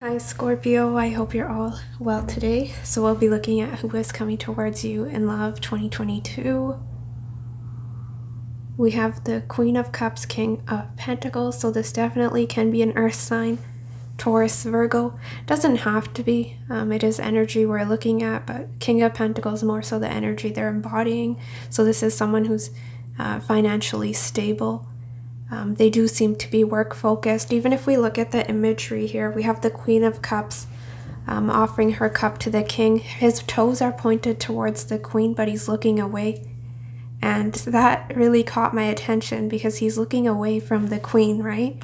Hi Scorpio, I hope you're all well today. So we'll be looking at who is coming towards you in love 2022. We have the Queen of Cups, King of Pentacles, so this definitely can be an earth sign, Taurus, Virgo. Doesn't have to be, it is energy we're looking at, but King of Pentacles more so the energy they're embodying. So this is someone who's financially stable. They do seem to be work focused. Even if we look at the imagery here, we have the Queen of Cups offering her cup to the king. His toes are pointed towards the queen, but he's looking away. And that really caught my attention because he's looking away from the queen, right?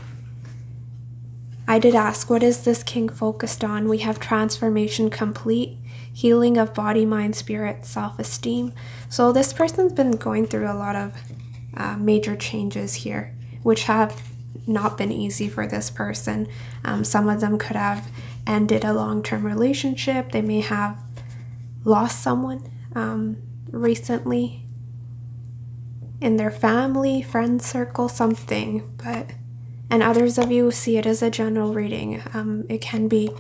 I did ask, what is this king focused on? We have transformation complete, healing of body, mind, spirit, self-esteem. So this person's been going through a lot of major changes here, which have not been easy for this person. Some of them could have ended a long-term relationship. They may have lost someone recently in their family, friend circle, something. And others of you see it as a general reading. It can be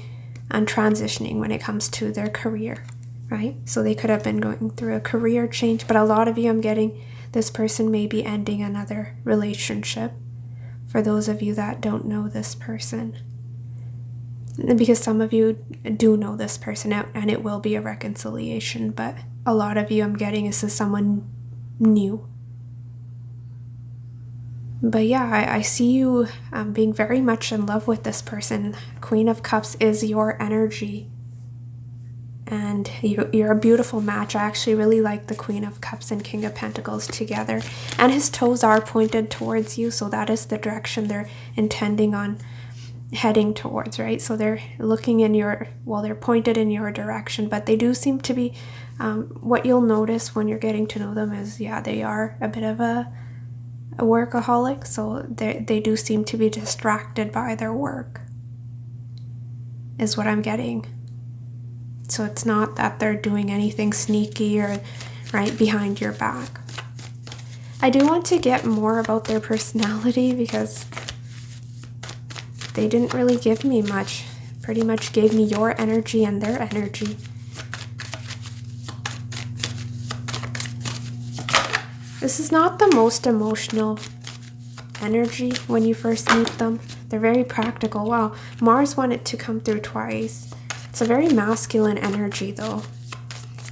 transitioning when it comes to their career, right? So they could have been going through a career change, but a lot of you, I'm getting this person may be ending another relationship, for those of you that don't know this person. Because some of you do know this person out, and it will be a reconciliation, but a lot of you, I'm getting, this is someone new. But yeah, I see you being very much in love with this person. Queen of Cups is your energy. And you're a beautiful match. I actually really like the Queen of Cups and King of Pentacles together. And his toes are pointed towards you, so that is the direction they're intending on heading towards, right? So they're looking in your, well, they're pointed in your direction, but they do seem to be, what you'll notice when you're getting to know them is, yeah, they are a bit of a workaholic, so they do seem to be distracted by their work, is what I'm getting. So it's not that they're doing anything sneaky or right behind your back. I do want to get more about their personality because they didn't really give me much. Pretty much gave me your energy and their energy. This is not the most emotional energy when you first meet them. They're very practical. Wow, Mars wanted to come through twice. It's a very masculine energy though.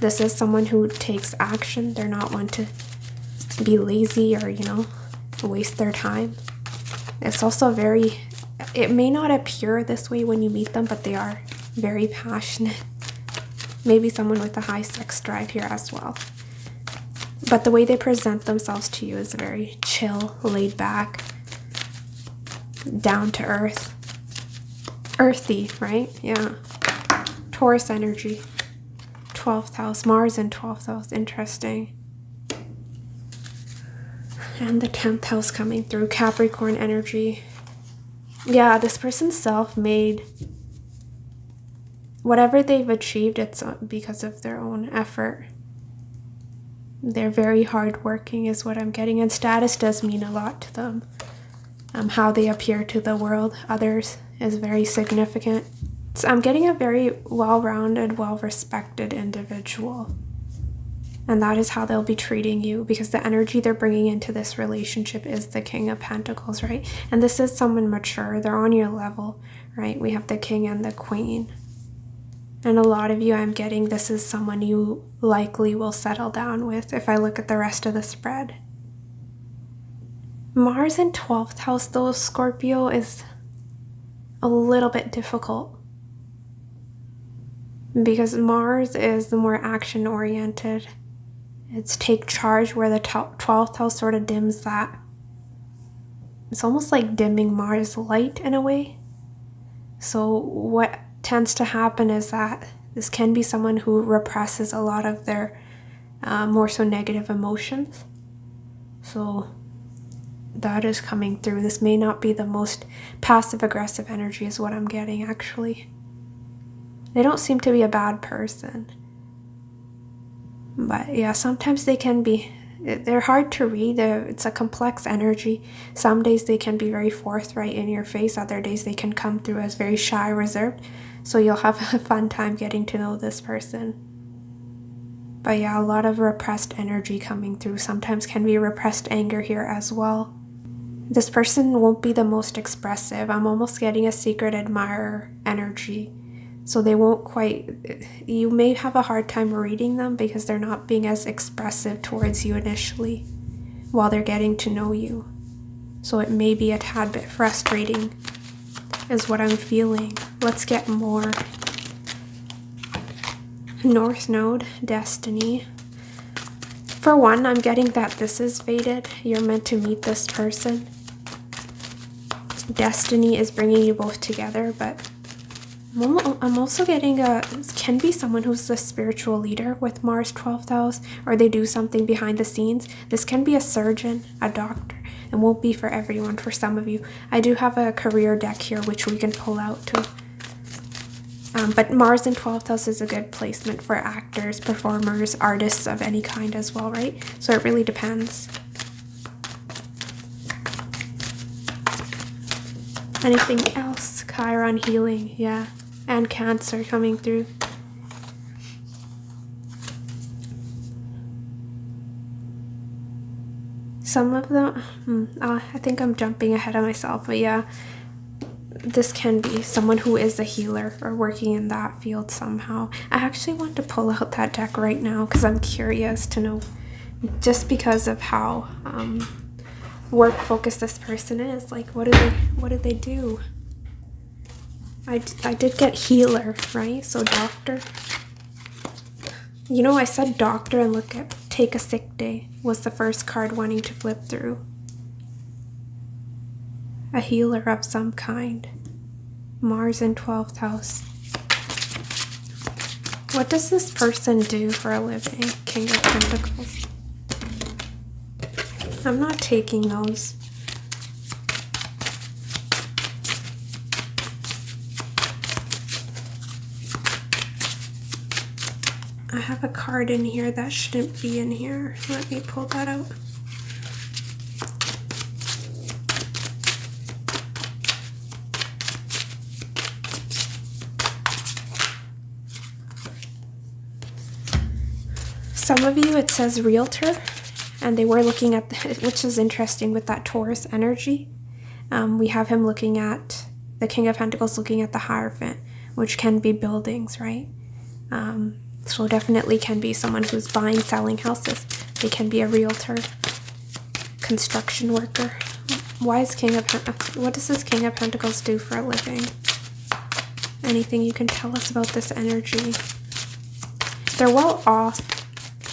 This is someone who takes action. They're not one to be lazy or, waste their time. It's also very, it may not appear this way when you meet them, but they are very passionate. Maybe someone with a high sex drive here as well. But the way they present themselves to you is very chill, laid back, down to earth. Earthy, right? Yeah. Taurus energy. 12th house. Mars in 12th house. Interesting. And the 10th house coming through. Capricorn energy. Yeah, this person's self-made. Whatever they've achieved, it's because of their own effort. They're very hardworking is what I'm getting. And status does mean a lot to them. How they appear to the world, others, is very significant. So I'm getting a very well-rounded, well-respected individual. And that is how they'll be treating you, because the energy they're bringing into this relationship is the King of Pentacles, right? And this is someone mature. They're on your level, right? We have the King and the Queen. And a lot of you, I'm getting, this is someone you likely will settle down with if I look at the rest of the spread. Mars in 12th house, though, Scorpio, is a little bit difficult. Because Mars is the more action-oriented. It's take charge, where the 12th house sort of dims that. It's almost like dimming Mars' light in a way. So what tends to happen is that this can be someone who represses a lot of their more so negative emotions. So that is coming through. This may not be the most passive-aggressive energy is what I'm getting, actually. They don't seem to be a bad person. But yeah, sometimes they can be They're hard to read. It's a complex energy. Some days they can be very forthright in your face. Other days they can come through as very shy, reserved. So you'll have a fun time getting to know this person. But yeah, a lot of repressed energy coming through. Sometimes can be repressed anger here as well. This person won't be the most expressive. I'm almost getting a secret admirer energy. So they won't quite, you may have a hard time reading them because they're not being as expressive towards you initially while they're getting to know you. So it may be a tad bit frustrating is what I'm feeling. Let's get more. North Node, Destiny. For one, I'm getting that this is fated. You're meant to meet this person. Destiny is bringing you both together, but I'm also getting can be someone who's the spiritual leader with Mars 12th house, or they do something behind the scenes. This can be a surgeon, a doctor. It won't be for everyone, for some of you. I do have a career deck here, which we can pull out too. But Mars in 12th house is a good placement for actors, performers, artists of any kind as well, right? So it really depends. Anything else? Chiron healing, yeah. And Cancer coming through. Some of them, I think I'm jumping ahead of myself, but yeah. This can be someone who is a healer or working in that field somehow. I actually want to pull out that deck right now because I'm curious to know, just because of how work focused this person is. Like, what do they do? I did get healer, right? So doctor. You know, I said doctor and look at take a sick day was the first card wanting to flip through. A healer of some kind. Mars in 12th house. What does this person do for a living? King of Pentacles. I'm not taking those. I have a card in here that shouldn't be in here. Let me pull that out. Some of you, it says realtor, and they were looking at, which is interesting with that Taurus energy. We have him looking at, the King of Pentacles looking at the Hierophant, which can be buildings, right? So definitely can be someone who's buying, selling houses. They can be a realtor, construction worker. Why is what does this King of Pentacles do for a living? Anything you can tell us about this energy? They're well off,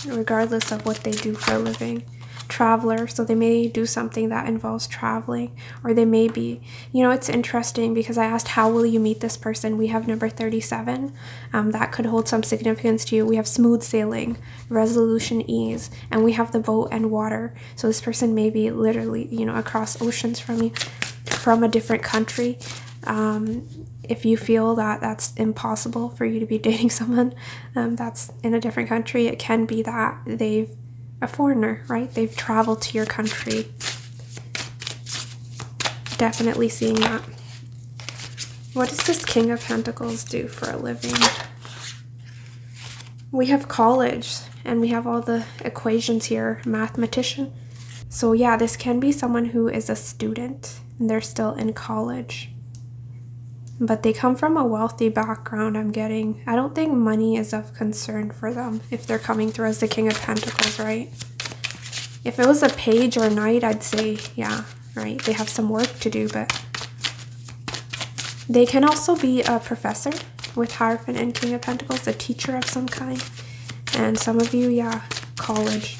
regardless of what they do for a living. Traveler, so they may do something that involves traveling, or they may be, you know, it's interesting because I asked how will you meet this person. We have number 37. That could hold some significance to you. We have smooth sailing, resolution, ease, and we have the boat and water. So this person may be literally, you know, across oceans from you, from a different country. If you feel that that's impossible for you to be dating someone that's in a different country, it can be that they've a foreigner, right? They've traveled to your country. Definitely seeing that. What does this King of Pentacles do for a living? We have college, and we have all the equations here. Mathematician. So yeah, this can be someone who is a student, and they're still in college. But they come from a wealthy background, I'm getting. I don't think money is of concern for them if they're coming through as the King of Pentacles, right? If it was a page or knight, I'd say, yeah, right? They have some work to do, but they can also be a professor with Hierophant and King of Pentacles, a teacher of some kind. And some of you, yeah, college.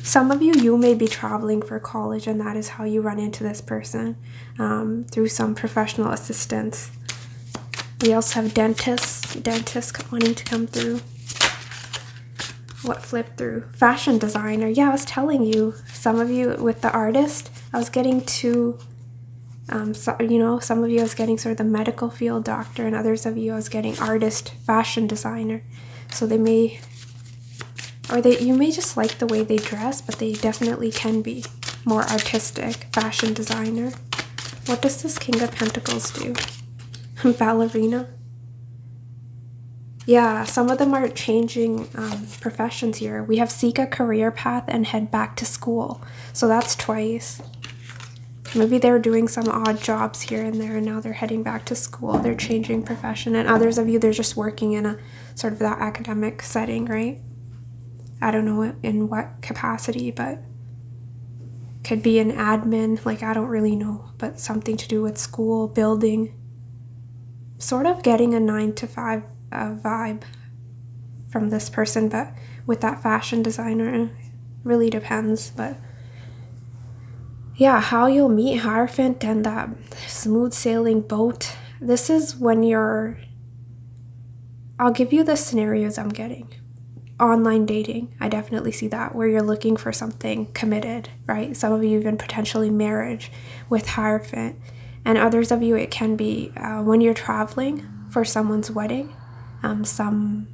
Some of you, you may be traveling for college, and that is how you run into this person, through some professional assistance. We also have dentists wanting to come through. What flipped through? Fashion designer. Yeah, I was telling you, some of you with the artist, I was getting two So, you know, some of you is getting sort of the medical field, doctor, and others of you is getting artist, fashion designer. So they may, you may just like the way they dress, but they definitely can be more artistic, fashion designer. What does this King of Pentacles do? Ballerina. Yeah, some of them are changing professions here. We have seek a career path and head back to school. So that's twice. Maybe they're doing some odd jobs here and there, and now they're heading back to school. They're changing profession. And others of you, they're just working in a sort of that academic setting, right? I don't know in what capacity, but could be an admin, like I don't really know, but something to do with school, building. Sort of getting a 9-to-5 vibe from this person, but with that fashion designer, it really depends. But yeah, how you'll meet Hierophant and that smooth sailing boat. This is when I'll give you the scenarios I'm getting. Online dating, I definitely see that, where you're looking for something committed, right? Some of you even potentially marriage with Hierophant. And others of you, it can be when you're traveling for someone's wedding, some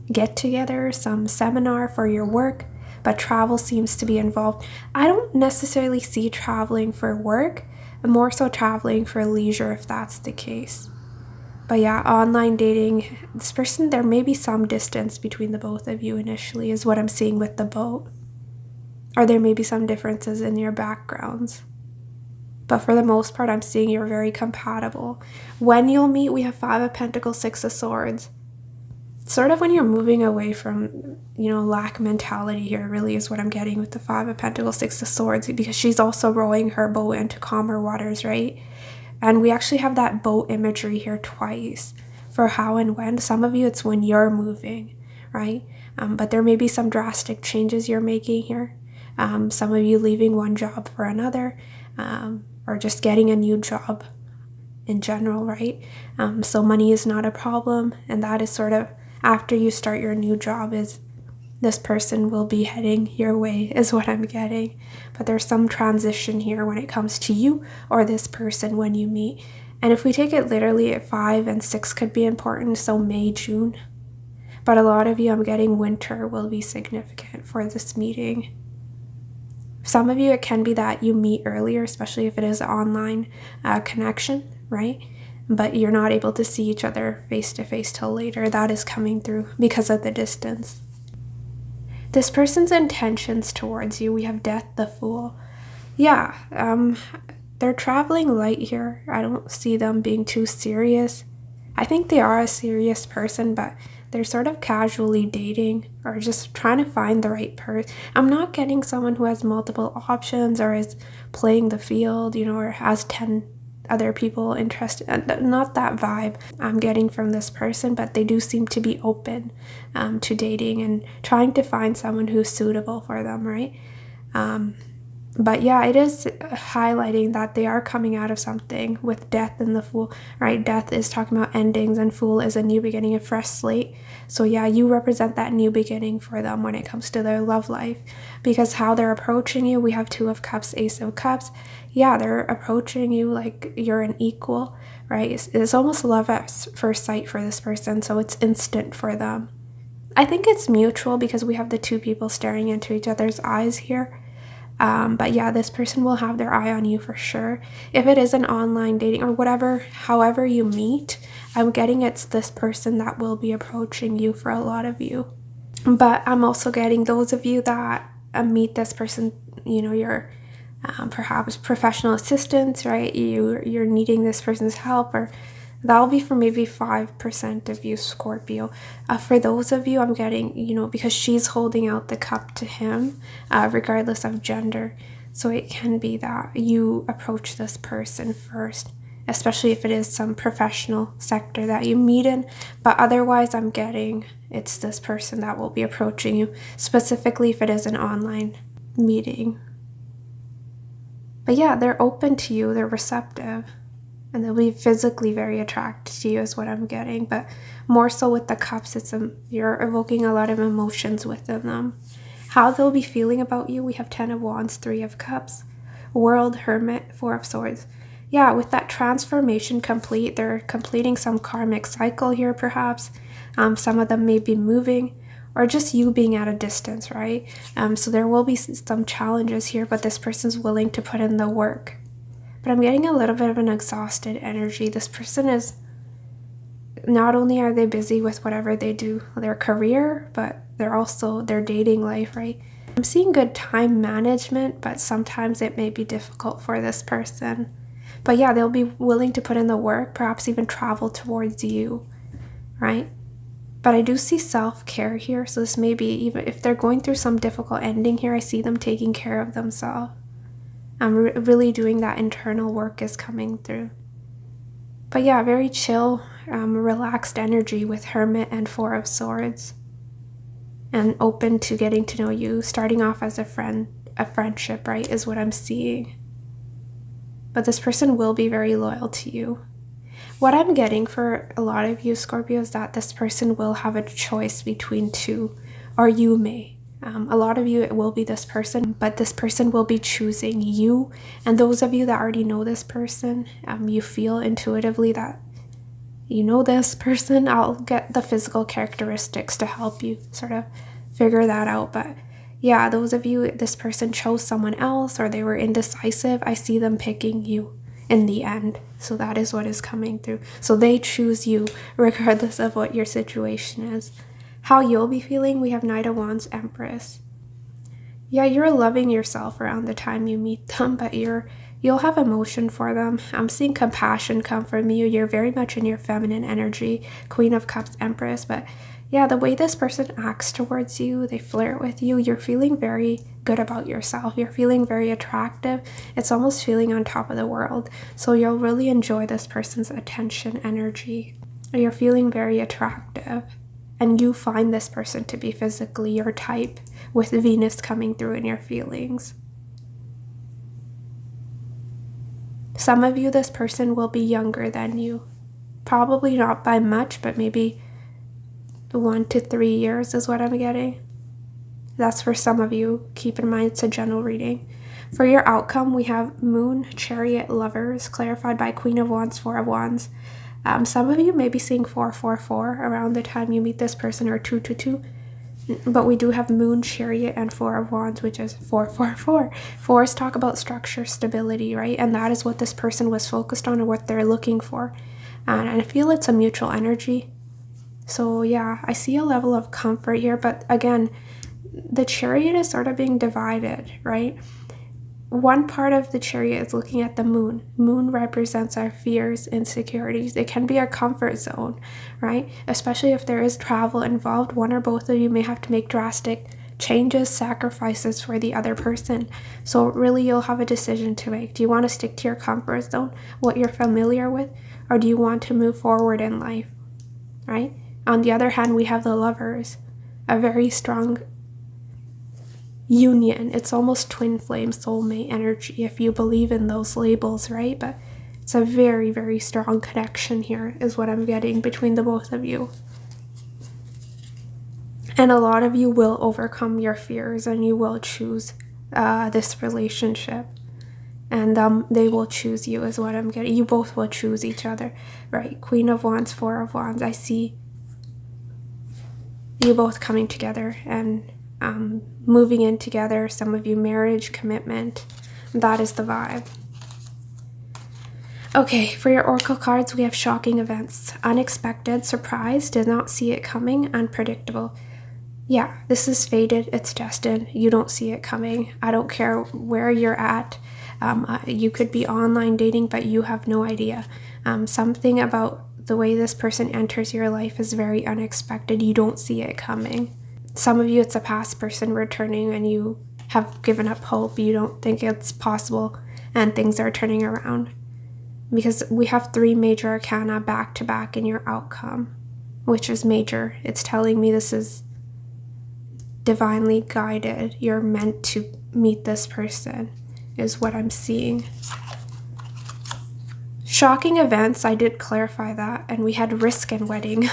get-together, some seminar for your work, but travel seems to be involved. I don't necessarily see traveling for work, more so traveling for leisure if that's the case. But yeah, online dating, this person, there may be some distance between the both of you initially is what I'm seeing with the boat. Or there may be some differences in your backgrounds. But for the most part, I'm seeing you're very compatible. When you'll meet, we have 5 of Pentacles, 6 of Swords. Sort of when you're moving away from, lack mentality here really is what I'm getting with the 5 of Pentacles, 6 of Swords, because she's also rowing her boat into calmer waters, right? And we actually have that boat imagery here twice for how and when. Some of you, it's when you're moving, right? But there may be some drastic changes you're making here. Some of you leaving one job for another, or just getting a new job in general, right? So money is not a problem, and that is sort of after you start your new job is this person will be heading your way is what I'm getting. But there's some transition here when it comes to you or this person when you meet. And if we take it literally, at 5 and 6 could be important, so May, June. But a lot of you, I'm getting winter will be significant for this meeting. Some of you, it can be that you meet earlier, especially if it is an online connection, right? But you're not able to see each other face to face till later. That is coming through because of the distance. This person's intentions towards you, we have Death, the Fool. Yeah, they're traveling light here. I don't see them being too serious. I think they are a serious person, but they're sort of casually dating or just trying to find the right person. I'm not getting someone who has multiple options or is playing the field, or has 10 other people interested. Not that vibe I'm getting from this person, but they do seem to be open to dating and trying to find someone who's suitable for them, right? But yeah, it is highlighting that they are coming out of something with Death and the Fool, right? Death is talking about endings and Fool is a new beginning, a fresh slate. So yeah, you represent that new beginning for them when it comes to their love life, because how they're approaching you, we have 2 of Cups, Ace of Cups. Yeah, they're approaching you like you're an equal, right? It's almost love at first sight for this person, so it's instant for them. I think it's mutual because we have the 2 people staring into each other's eyes here. But yeah, this person will have their eye on you for sure. If it is an online dating or whatever, however you meet, I'm getting it's this person that will be approaching you for a lot of you. But I'm also getting those of you that meet this person, you're perhaps professional assistants, right? You're needing this person's help, or that'll be for maybe 5% of you, Scorpio. For those of you, I'm getting, because she's holding out the cup to him, regardless of gender. So it can be that you approach this person first, especially if it is some professional sector that you meet in. But otherwise, I'm getting it's this person that will be approaching you, specifically if it is an online meeting. But yeah, they're open to you, they're receptive. And they'll be physically very attracted to you is what I'm getting. But more so with the cups, you're evoking a lot of emotions within them. How they'll be feeling about you, we have 10 of Wands, 3 of Cups, World, Hermit, 4 of Swords. Yeah, with that transformation complete, they're completing some karmic cycle here perhaps. Some of them may be moving or just you being at a distance, right? So there will be some challenges here, but this person's willing to put in the work. But I'm getting a little bit of an exhausted energy. This person is, not only are they busy with whatever they do, their career, but they're also their dating life, right? I'm seeing good time management, but sometimes it may be difficult for this person. But yeah, they'll be willing to put in the work, perhaps even travel towards you, right? But I do see self-care here, so this may be, even if they're going through some difficult ending here, I see them taking care of themselves. Really doing that internal work is coming through. But yeah, very chill, relaxed energy with Hermit and Four of Swords. And open to getting to know you, starting off as a friendship, right, is what I'm seeing. But this person will be very loyal to you. What I'm getting for a lot of you, Scorpio, is that this person will have a choice between two, or you may. A lot of you, it will be this person, but this person will be choosing you. And those of you that already know this person, you feel intuitively that you know this person. I'll get the physical characteristics to help you sort of figure that out. But yeah, those of you, this person chose someone else or they were indecisive, I see them picking you in the end. So that is what is coming through. So they choose you regardless of what your situation is. How you'll be feeling, we have Knight of Wands, Empress. Yeah, you're loving yourself around the time you meet them, but you'll have emotion for them. I'm seeing compassion come from you. You're very much in your feminine energy, Queen of Cups, Empress. But yeah, the way this person acts towards you, they flirt with you, you're feeling very good about yourself. You're feeling very attractive. It's almost feeling on top of the world. So you'll really enjoy this person's attention energy. You're feeling very attractive. And you find this person to be physically your type, with Venus coming through in your feelings. Some of you, this person will be younger than you. Probably not by much, but maybe 1 to 3 years is what I'm getting. That's for some of you. Keep in mind, it's a general reading. For your outcome, we have Moon, Chariot, Lovers, clarified by Queen of Wands, Four of Wands. Some of you may be seeing 444 around the time you meet this person, or 222. But we do have Moon, Chariot, and Four of Wands, which is 444. Fours talk about structure, stability, right? And that is what this person was focused on and what they're looking for. And I feel it's a mutual energy. So yeah, I see a level of comfort here. But again, the Chariot is sort of being divided, right? One part of the Chariot is looking at the moon. Moon represents our fears, insecurities. It can be our comfort zone, right? Especially if there is travel involved. One or both of you may have to make drastic changes, sacrifices for the other person. So really, you'll have a decision to make. Do you want to stick to your comfort zone, what you're familiar with, or do you want to move forward in life, right? On the other hand, we have the Lovers, a very strong union. It's almost twin flame soulmate energy if you believe in those labels, right? But it's a very, very strong connection here is what I'm getting between the both of you. And a lot of you will overcome your fears and you will choose this relationship. And they will choose you is what I'm getting. You both will choose each other, right? Queen of Wands, Four of Wands. I see you both coming together and moving in together. Some of you marriage, commitment. That is the vibe. Okay, for your oracle cards, we have shocking events, unexpected, surprise, did not see it coming, unpredictable. Yeah, this is fated, it's destined, you don't see it coming. I don't care where you're at. You could be online dating, but you have no idea. Something about the way this person enters your life is very unexpected. You don't see it coming. Some of you, it's a past person returning and you have given up hope. You don't think it's possible and things are turning around. Because we have 3 major arcana back to back in your outcome, which is major. It's telling me this is divinely guided. You're meant to meet this person is what I'm seeing. Shocking events, I did clarify that. And we had risk and wedding.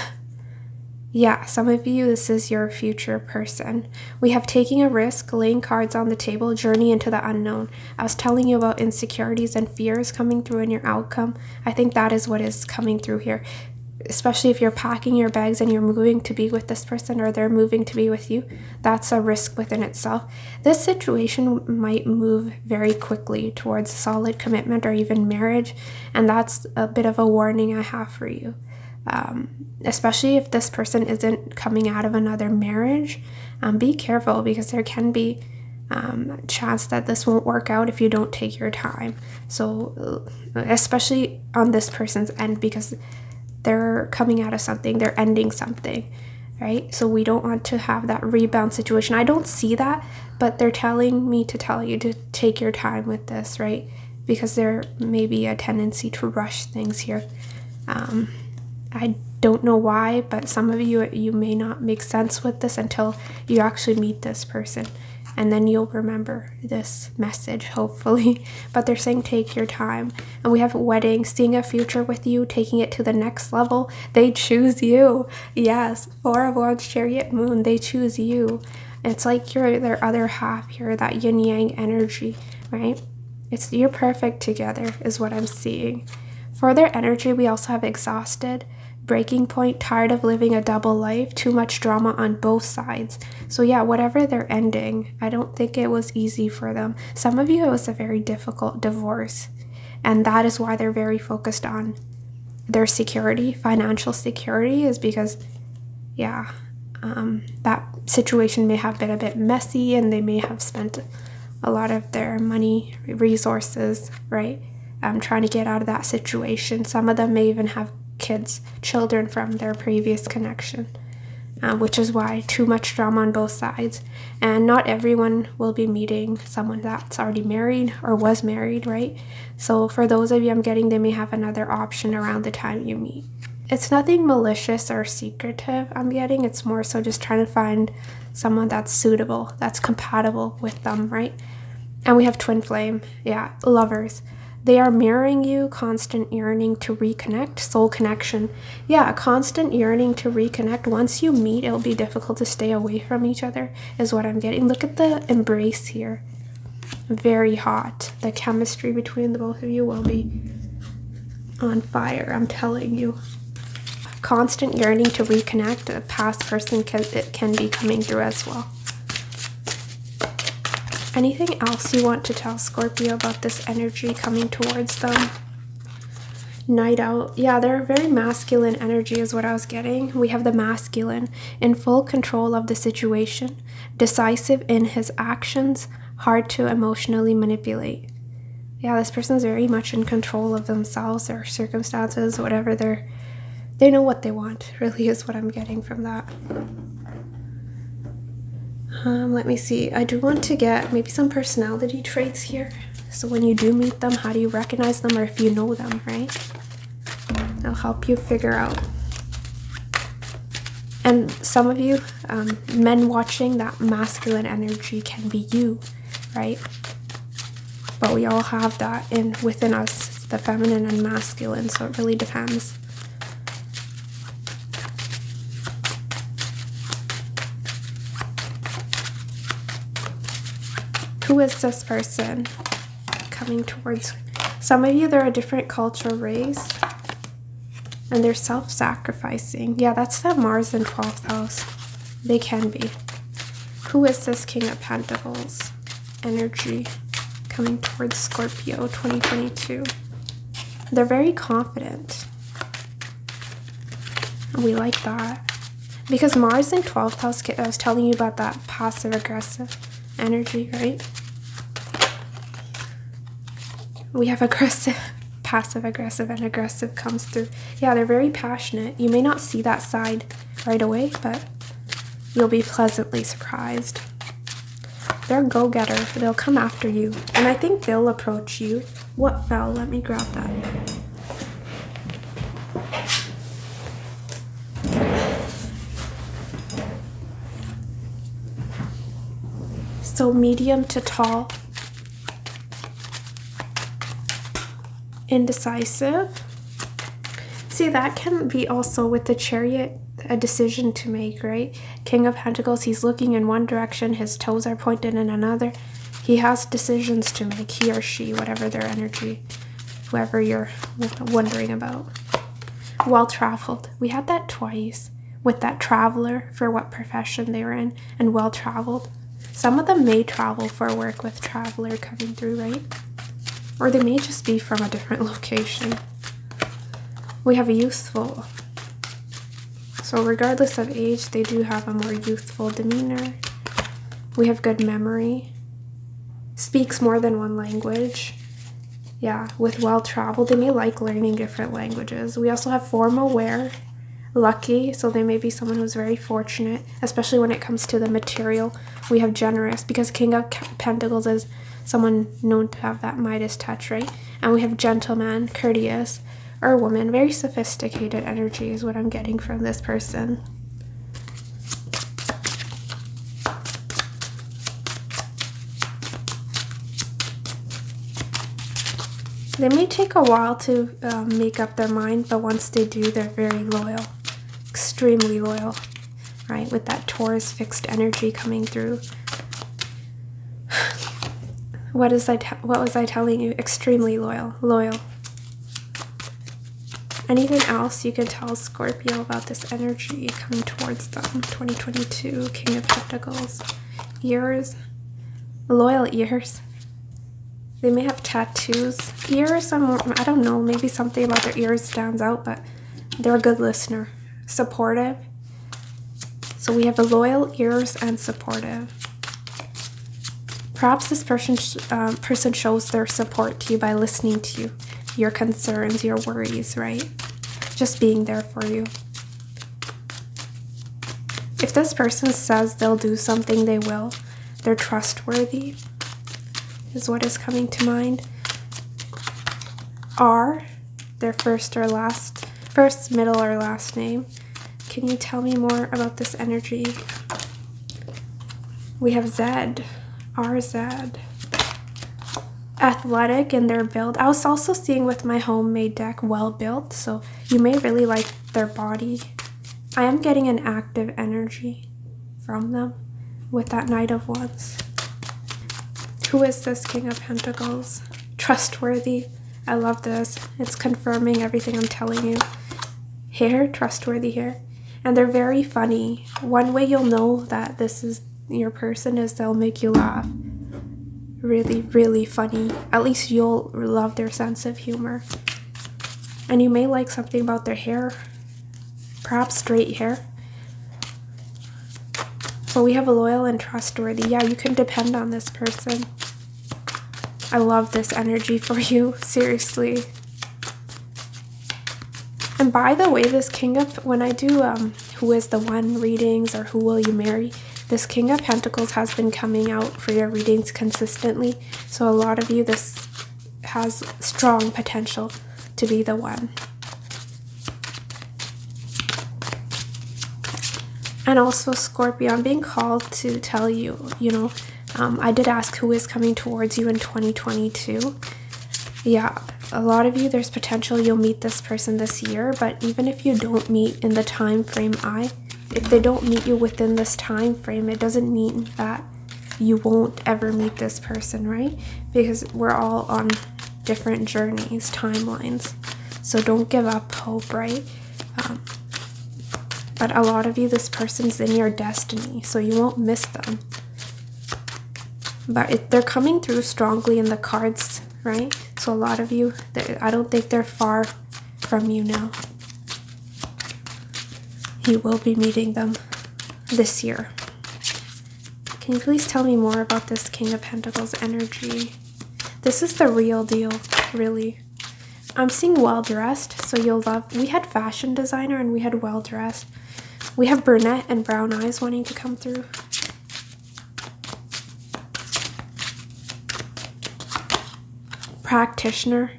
Yeah, some of you, this is your future person. We have taking a risk, laying cards on the table, journey into the unknown. I was telling you about insecurities and fears coming through in your outcome. I think that is what is coming through here. Especially if you're packing your bags and you're moving to be with this person, or they're moving to be with you, that's a risk within itself. This situation might move very quickly towards solid commitment or even marriage, and that's a bit of a warning I have for you. Especially if this person isn't coming out of another marriage, be careful, because there can be a chance that this won't work out if you don't take your time. So especially on this person's end, because they're coming out of something, they're ending something, right? So we don't want to have that rebound situation. I don't see that, but they're telling me to tell you to take your time with this, right? Because there may be a tendency to rush things here. I don't know why, but some of you may not make sense with this until you actually meet this person. And then you'll remember this message, hopefully. But they're saying take your time. And we have wedding, seeing a future with you, taking it to the next level. They choose you. Yes, 4 of Wands, Chariot, Moon, they choose you. It's like you're their other half. You're that yin-yang energy, right? You're perfect together is what I'm seeing. For their energy, we also have exhausted, breaking point, tired of living a double life, too much drama on both sides. So yeah, whatever they're ending, I don't think it was easy for them. Some of you, it was a very difficult divorce, and that is why they're very focused on their security, financial security, is because that situation may have been a bit messy, and they may have spent a lot of their money, resources, right, trying to get out of that situation. Some of them may even have children from their previous connection, which is why too much drama on both sides. And not everyone will be meeting someone that's already married or was married, right? So for those of you, I'm getting they may have another option around the time you meet. It's nothing malicious or secretive, I'm getting. It's more so just trying to find someone that's suitable, that's compatible with them, right? And we have twin flame, lovers. They are mirroring you, constant yearning to reconnect, soul connection. Yeah, a constant yearning to reconnect. Once you meet, it'll be difficult to stay away from each other, is what I'm getting. Look at the embrace here. Very hot. The chemistry between the both of you will be on fire, I'm telling you. Constant yearning to reconnect. A past person can be coming through as well. Anything else you want to tell Scorpio about this energy coming towards them? Night out. Yeah, they're very masculine energy is what I was getting. We have the masculine in full control of the situation, decisive in his actions, hard to emotionally manipulate. Yeah, this person is very much in control of themselves, their circumstances, whatever they know what they want, really is what I'm getting from that. Let me see. I do want to get maybe some personality traits here. So when you do meet them, how do you recognize them, or if you know them, right? I'll help you figure out. And some of you, men watching, that masculine energy can be you, right? But we all have that within us, the feminine and masculine, so it really depends. Who is this person coming towards? Some of you, they're a different cultural race, and they're self-sacrificing. Yeah, that's that Mars in 12th house. They can be. Who is this King of Pentacles energy coming towards Scorpio 2022? They're very confident. We like that. Because Mars in 12th house, I was telling you about that passive-aggressive energy, right? We have aggressive, passive-aggressive, and aggressive comes through. Yeah, they're very passionate. You may not see that side right away, but you'll be pleasantly surprised. They're a go-getter. They'll come after you, and I think they'll approach you. What fell? Let me grab that. So medium to tall. Indecisive. See, that can be also with the Chariot a decision to make, right? King of Pentacles, he's looking in one direction, his toes are pointed in another. He has decisions to make, he or she, whatever their energy, whoever you're wondering about. Well-traveled. We had that twice with that traveler for what profession they were in, and well-traveled. Some of them may travel for work with traveler coming through, right? Or they may just be from a different location. We have a youthful. So regardless of age, they do have a more youthful demeanor. We have good memory. Speaks more than one language. Yeah, with well-traveled, they may like learning different languages. We also have form-aware, lucky, so they may be someone who's very fortunate, especially when it comes to the material. We have generous, because King of Pentacles is someone known to have that Midas touch, right? And we have gentleman, courteous, or woman. Very sophisticated energy is what I'm getting from this person. They may take a while to make up their mind, but once they do, they're very loyal. Extremely loyal, right? With that Taurus fixed energy coming through. What was I telling you? Extremely loyal. Loyal. Anything else you can tell Scorpio about this energy coming towards them? 2022, King of Pentacles. Ears. Loyal ears. They may have tattoos. Ears, I don't know, maybe something about their ears stands out, but they're a good listener. Supportive. So we have a loyal ears and supportive. Perhaps this person shows their support to you by listening to you, your concerns, your worries, right? Just being there for you. If this person says they'll do something, they will. They're trustworthy, is what is coming to mind. R, their first, middle, or last name. Can you tell me more about this energy? We have Z. RZ. Athletic in their build. I was also seeing with my homemade deck, well built, so you may really like their body. I am getting an active energy from them with that Knight of Wands. Who is this King of Pentacles? Trustworthy. I love this. It's confirming everything I'm telling you. Hair, trustworthy hair. And they're very funny. One way you'll know that this is your person is they'll make you laugh. Really, really funny. At least you'll love their sense of humor. And you may like something about their hair. Perhaps straight hair. So we have a loyal and trustworthy. Yeah, you can depend on this person. I love this energy for you. Seriously. And by the way, this King of, when I do Who is the One readings or Who Will You Marry, this King of Pentacles has been coming out for your readings consistently. So a lot of you, this has strong potential to be the one. And also Scorpio, I'm being called to tell you, I did ask who is coming towards you in 2022. Yeah, a lot of you, there's potential you'll meet this person this year, but even if you don't meet in the time frame if they don't meet you within this time frame, it doesn't mean that you won't ever meet this person, right? Because we're all on different journeys, timelines. So don't give up hope, right? But a lot of you, this person's in your destiny, so you won't miss them. But they're coming through strongly in the cards, right? So a lot of you, I don't think they're far from you now. You will be meeting them this year. Can you please tell me more about this King of Pentacles energy? This is the real deal, really. I'm seeing well-dressed, so you'll love. We had fashion designer and we had well-dressed. We have brunette and brown eyes wanting to come through. Practitioner.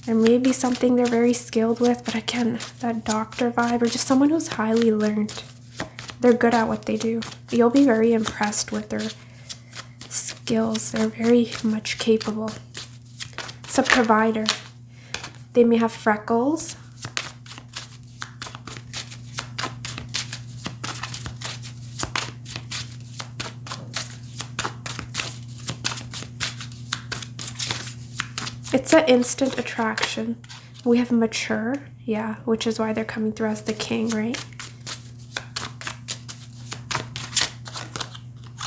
There may be something they're very skilled with, but again, that doctor vibe, or just someone who's highly learned. They're good at what they do. You'll be very impressed with their skills. They're very much capable. It's a provider. They may have freckles, It's an instant attraction. We have mature, yeah, which is why they're coming through as the king, right?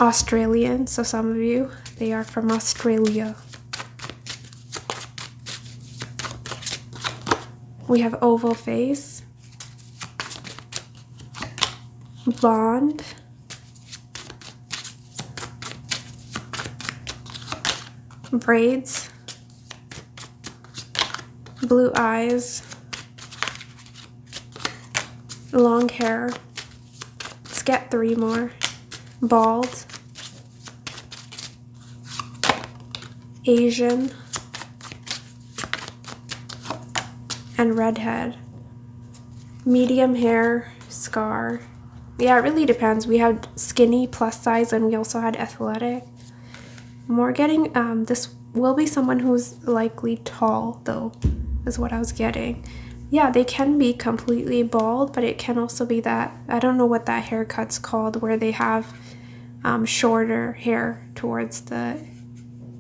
Australian, so some of you, they are from Australia. We have oval face, blonde, braids, blue eyes, long hair. Let's get 3 more. Bald, Asian, and redhead. Medium hair, scar. Yeah, it really depends. We had skinny, plus size, and we also had athletic. More getting, this will be someone who's likely tall, though, is what I was getting. Yeah, they can be completely bald, but it can also be that, I don't know what that haircut's called, where they have shorter hair towards the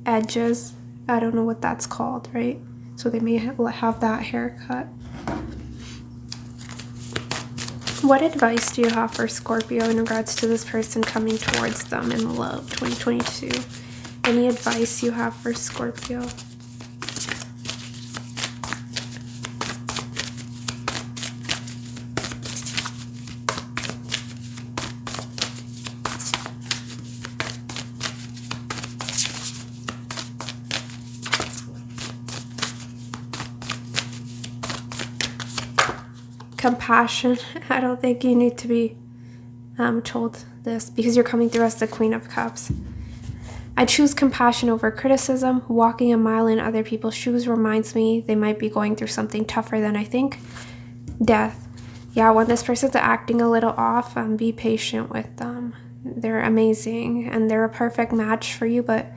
edges. I don't know what that's called, right? So they may have that haircut. What advice do you have for Scorpio in regards to this person coming towards them in love 2022? Any advice you have for Scorpio? Compassion. I don't think you need to be told this because you're coming through as the Queen of Cups. I choose compassion over criticism. Walking a mile in other people's shoes reminds me they might be going through something tougher than I think. Death. Yeah, when this person's acting a little off, be patient with them. They're amazing and they're a perfect match for you, but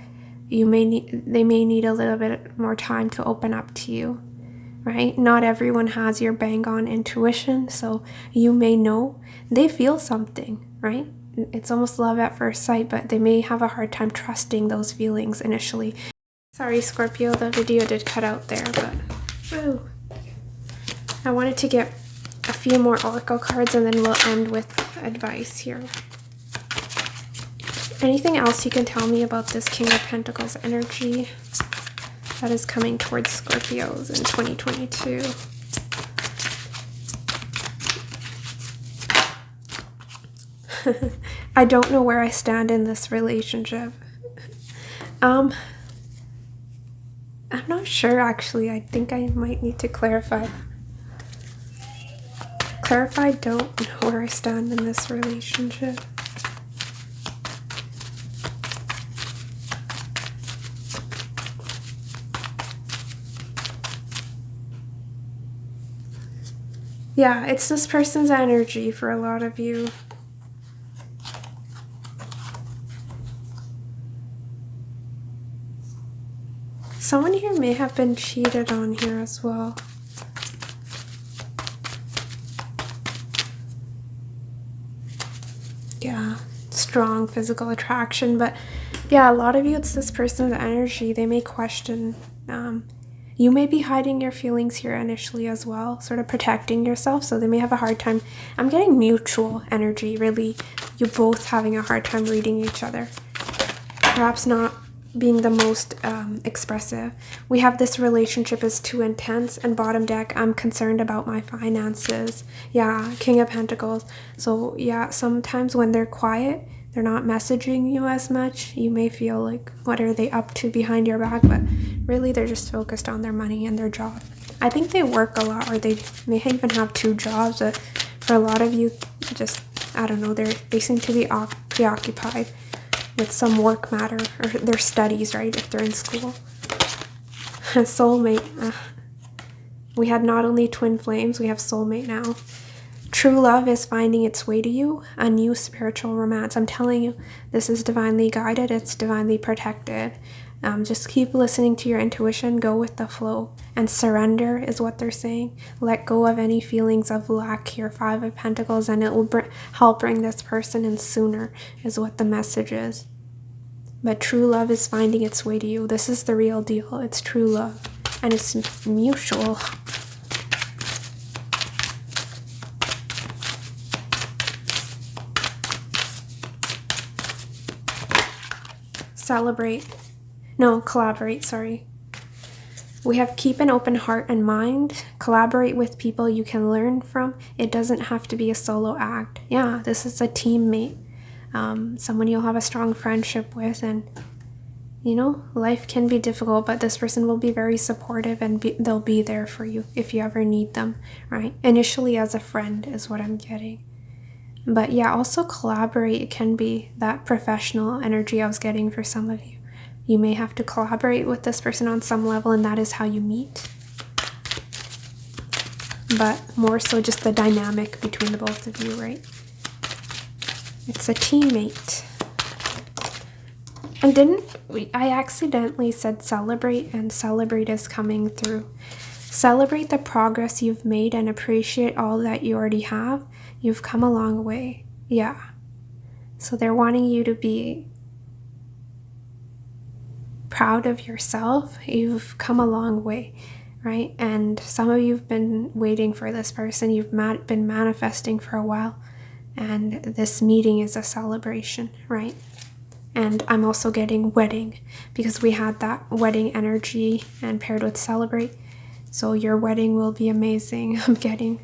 they may need a little bit more time to open up to you. Right? Not everyone has your bang on intuition, so you may know they feel something, right? It's almost love at first sight, but they may have a hard time trusting those feelings initially. Sorry, Scorpio, the video did cut out there, but woo. I wanted to get a few more oracle cards and then we'll end with advice here. Anything else you can tell me about this King of Pentacles energy that is coming towards Scorpios in 2022? I don't know where I stand in this relationship. I'm not sure, actually. I think I might need to clarify. I don't know where I stand in this relationship. Yeah, it's this person's energy for a lot of you. Someone here may have been cheated on here as well. Yeah, strong physical attraction, but yeah, a lot of you, it's this person's energy. They may question. You may be hiding your feelings here initially as well, sort of protecting yourself, so they may have a hard time. I'm getting mutual energy, really. You both having a hard time reading each other. Perhaps not being the most expressive. We have this relationship is too intense, and bottom deck, I'm concerned about my finances. Yeah, King of Pentacles. So yeah, sometimes when they're quiet, they're not messaging you as much. You may feel like, what are they up to behind your back? But really, they're just focused on their money and their job. I think they work a lot, or they may even have 2 jobs. But for a lot of you, just, I don't know, they seem to be preoccupied with some work matter, or their studies, right, if they're in school. Soulmate. We had not only twin flames, we have soulmate now. True love is finding its way to you, a new spiritual romance. I'm telling you, this is divinely guided, it's divinely protected. Just keep listening to your intuition, go with the flow, and surrender is what they're saying. Let go of any feelings of lack here, 5 of Pentacles, and it will help bring this person in sooner, is what the message is. But true love is finding its way to you. This is the real deal. It's true love. and it's mutual. Collaborate, sorry. We have keep an open heart and mind. Collaborate with people you can learn from. It doesn't have to be a solo act. Yeah, this is a teammate. Someone you'll have a strong friendship with, and life can be difficult, but this person will be very supportive, and they'll be there for you if you ever need them, right? Initially as a friend is what I'm getting. But yeah, also collaborate. It can be that professional energy I was getting for some of you. You may have to collaborate with this person on some level, and that is how you meet. But more so just the dynamic between the both of you, right? It's a teammate. And I accidentally said celebrate, and celebrate is coming through. Celebrate the progress you've made and appreciate all that you already have. You've come a long way. Yeah. So they're wanting you to be proud of yourself. You've come a long way, right? And some of you have been waiting for this person. You've been manifesting for a while. And this meeting is a celebration, right? And I'm also getting wedding, because we had that wedding energy and paired with celebrate. So your wedding will be amazing. I'm getting.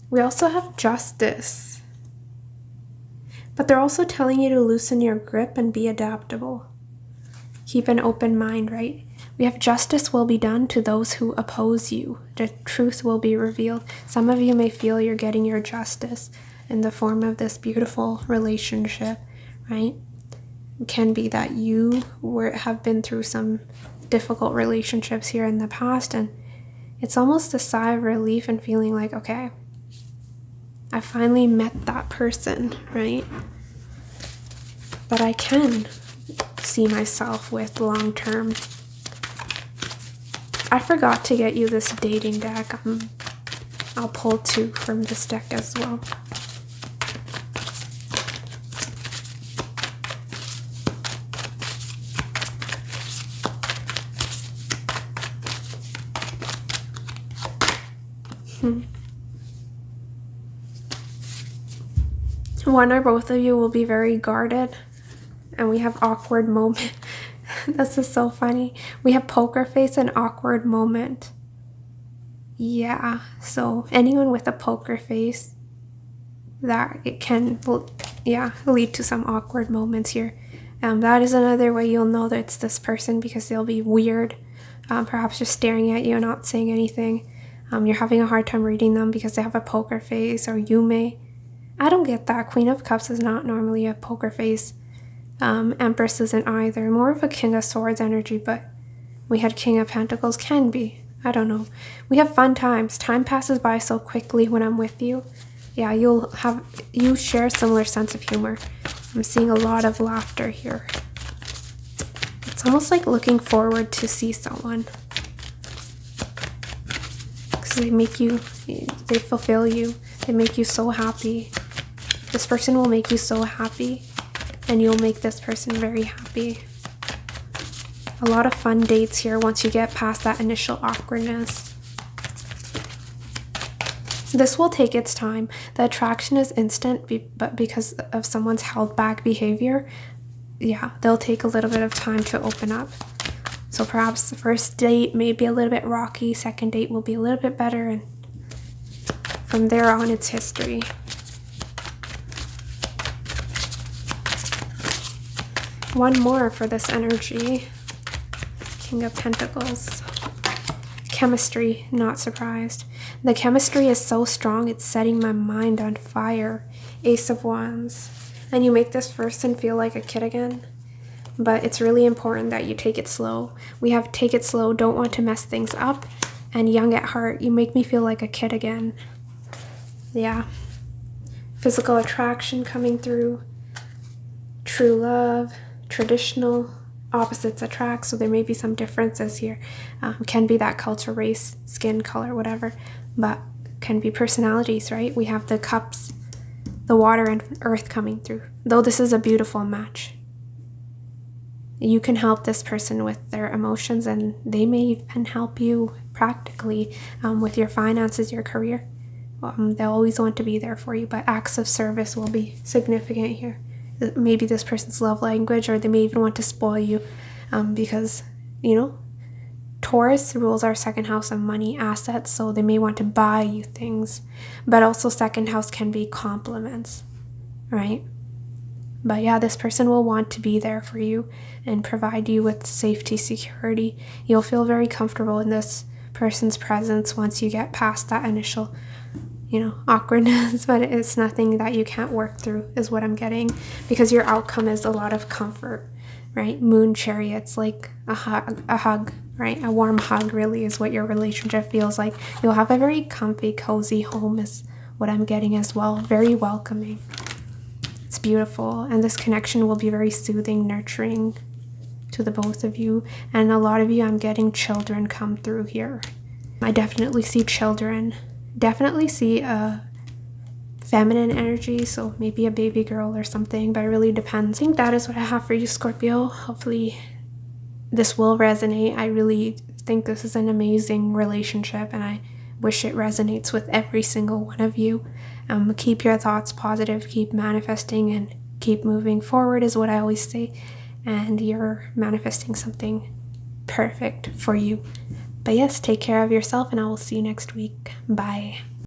We also have justice. But they're also telling you to loosen your grip and be adaptable. Keep an open mind, right? We have justice will be done to those who oppose you. The truth will be revealed. Some of you may feel you're getting your justice in the form of this beautiful relationship, right? It can be that you have been through some difficult relationships here in the past, and it's almost a sigh of relief and feeling like, okay, I finally met that person, right? That I can see myself with long term. I forgot to get you this dating deck. I'll pull 2 from this deck as well. One or both of you will be very guarded, and we have awkward moment. This is so funny. We have poker face and awkward moment. Yeah, so anyone with a poker face, that it can, lead to some awkward moments here. That is another way you'll know that it's this person, because they'll be weird, perhaps just staring at you and not saying anything. You're having a hard time reading them because they have a poker face, or you may. I don't get that. Queen of Cups is not normally a poker face. Empress isn't either. More of a King of Swords energy, but we had King of Pentacles. Can be. I don't know. We have fun times. Time passes by so quickly when I'm with you. Yeah, you share a similar sense of humor. I'm seeing a lot of laughter here. It's almost like looking forward to see someone. Because they fulfill you. They make you so happy. This person will make you so happy, and you'll make this person very happy. A lot of fun dates here once you get past that initial awkwardness. This will take its time. The attraction is instant, but because of someone's held back behavior, they'll take a little bit of time to open up. So perhaps the first date may be a little bit rocky, second date will be a little bit better, and from there on it's history. One more for this energy. King of Pentacles. Chemistry, not surprised. The chemistry is so strong, it's setting my mind on fire. Ace of Wands. And you make this person feel like a kid again. But it's really important that you take it slow. We have take it slow, don't want to mess things up. And young at heart, you make me feel like a kid again. Yeah. Physical attraction coming through. True love. Traditional opposites attract, so there may be some differences here. Can be that culture, race, skin color, whatever, but can be personalities, right? We have the cups, the water and earth coming through, though this is a beautiful match. You can help this person with their emotions, and they may even help you practically with your finances, your career. They'll always want to be there for you, but acts of service will be significant here. Maybe this person's love language, or they may even want to spoil you because, Taurus rules our second house of money, assets, so they may want to buy you things. But also second house can be compliments, right? But yeah, this person will want to be there for you and provide you with safety, security. You'll feel very comfortable in this person's presence once you get past that initial, awkwardness, but it's nothing that you can't work through is what I'm getting, because your outcome is a lot of comfort, right? Moon chariots, like a hug, right? A warm hug really is what your relationship feels like. You'll have a very comfy, cozy home is what I'm getting as well. Very welcoming. It's beautiful, and this connection will be very soothing, nurturing to the both of you. And a lot of you, I'm getting children come through here. I definitely see children. Definitely see a feminine energy, so maybe a baby girl or something, but it really depends. I think that is what I have for you, Scorpio. Hopefully this will resonate. I really think this is an amazing relationship, and I wish it resonates with every single one of you. Keep your thoughts positive, keep manifesting, and keep moving forward is what I always say, and you're manifesting something perfect for you. But yes, take care of yourself, and I will see you next week. Bye.